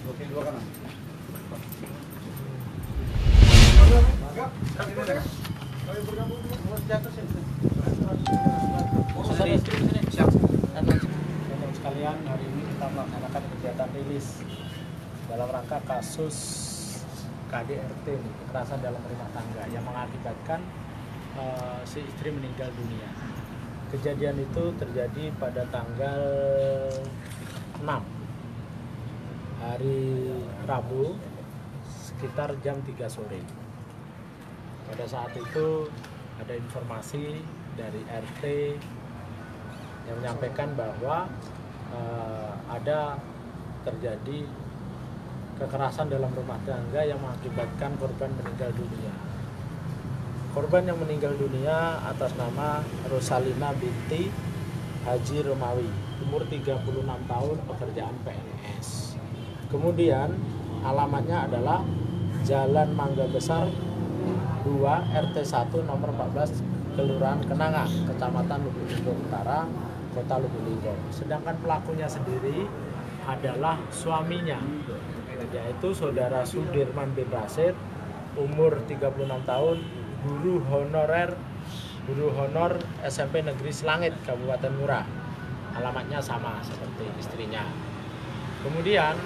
Teman-teman sekalian, hari ini kita melaksanakan kegiatan rilis dalam rangka kasus KDRT, kekerasan dalam rumah tangga yang mengakibatkan si istri meninggal dunia. Kejadian itu terjadi pada tanggal 6 hari Rabu sekitar jam 3 sore. Pada saat itu ada informasi dari RT yang menyampaikan bahwa ada terjadi kekerasan dalam rumah tangga yang mengakibatkan korban meninggal dunia. Korban yang meninggal dunia atas nama Rosalina binti Haji Romawi, umur 36 tahun, pekerjaan PNS. Kemudian alamatnya adalah Jalan Mangga Besar 2 RT 1 nomor 14 Kelurahan Kenanga, Kecamatan Lubuk Linggau Utara, Kota Lubuk Linggau. Sedangkan pelakunya sendiri adalah suaminya, yaitu saudara Sudirman bin Rasid, umur 36 tahun, guru honor SMP Negeri Selangit, Kabupaten Murah. Alamatnya sama seperti istrinya. Kemudian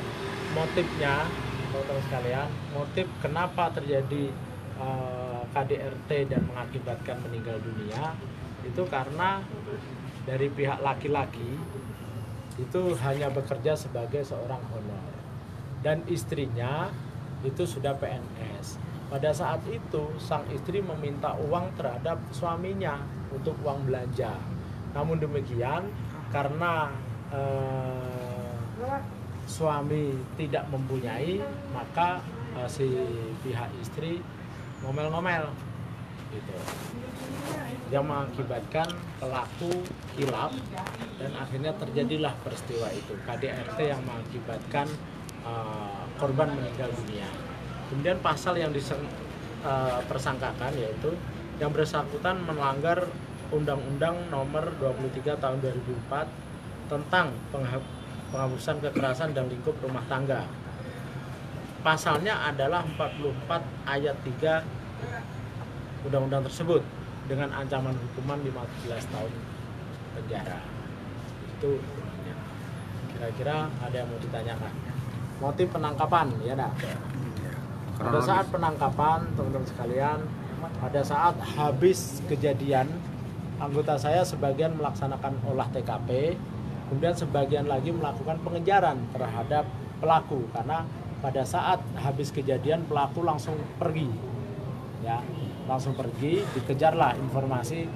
motifnya, teman-teman sekalian, motif kenapa terjadi KDRT dan mengakibatkan meninggal dunia itu karena dari pihak laki-laki itu hanya bekerja sebagai seorang honor dan istrinya itu sudah PNS. Pada saat itu sang istri meminta uang terhadap suaminya untuk uang belanja. Namun demikian karena suami tidak mempunyai, maka si pihak istri ngomel-ngomel gitu, yang mengakibatkan pelaku hilaf dan akhirnya terjadilah peristiwa itu KDRT yang mengakibatkan korban meninggal dunia. Kemudian pasal yang dipersangkakan yaitu yang bersangkutan melanggar Undang-Undang Nomor 23 Tahun 2004 tentang penghapusan kekerasan dalam lingkup rumah tangga. Pasalnya adalah 44 ayat 3 undang-undang tersebut dengan ancaman hukuman 15 tahun penjara. Itu kira-kira ada yang mau ditanyakan. Motif penangkapan, ya dah. Pada saat penangkapan, teman-teman sekalian, pada saat habis kejadian, anggota saya sebagian melaksanakan olah TKP, kemudian sebagian lagi melakukan pengejaran terhadap pelaku karena pada saat habis kejadian pelaku langsung pergi, ya, langsung pergi, dikejarlah informasi,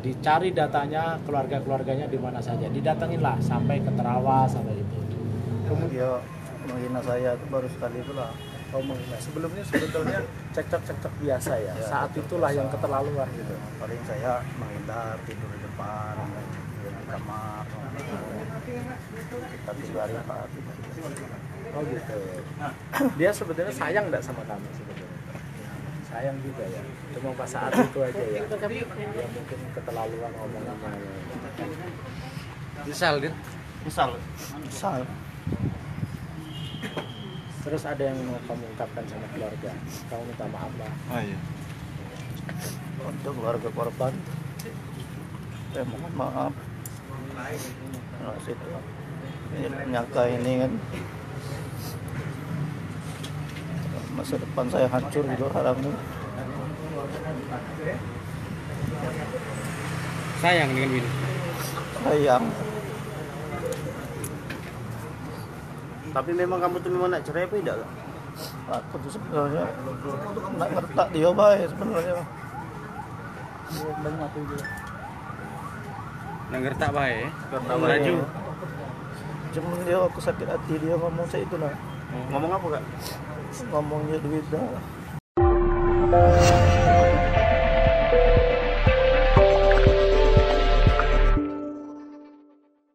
dicari datanya keluarga-keluarganya di mana saja, didatanginlah sampai ke Terawas sampai itu. Kemudian dia menghina saya itu baru sekali itulah. Oh, menghina. Sebelumnya sebetulnya cekcok biasa ya. Saat itulah biasa, yang keterlaluan gitu. Paling saya menghindar, tidur di depan, di kamar. Tapi hari apa? Oh gitu. Dia sebetulnya sayang enggak sama kamu sebetulnya? Sayang juga ya. Cuma pas saat itu aja ya. Ya mungkin keterlaluan omongannya. Misal. Terus ada yang mau kamu ungkapkan sama keluarga? Kamu minta maaf lah. Iya. Untuk keluarga korban, saya mohon maaf. Nah, situ. Ini nyangka ini kan masa depan saya hancur gitu harapnya. Sayang dengan ini. Sayang. Tapi memang kamu tuh memang nak cerai apa tidak? Aku tuh sebenarnya nak ngertak dia baik sebenarnya. Nak ngertak baik, Ngertak laju. Cuma dia aku sakit hati dia ngomong saya itu lah. Ngomong apa kak? Ngomongnya duit dah.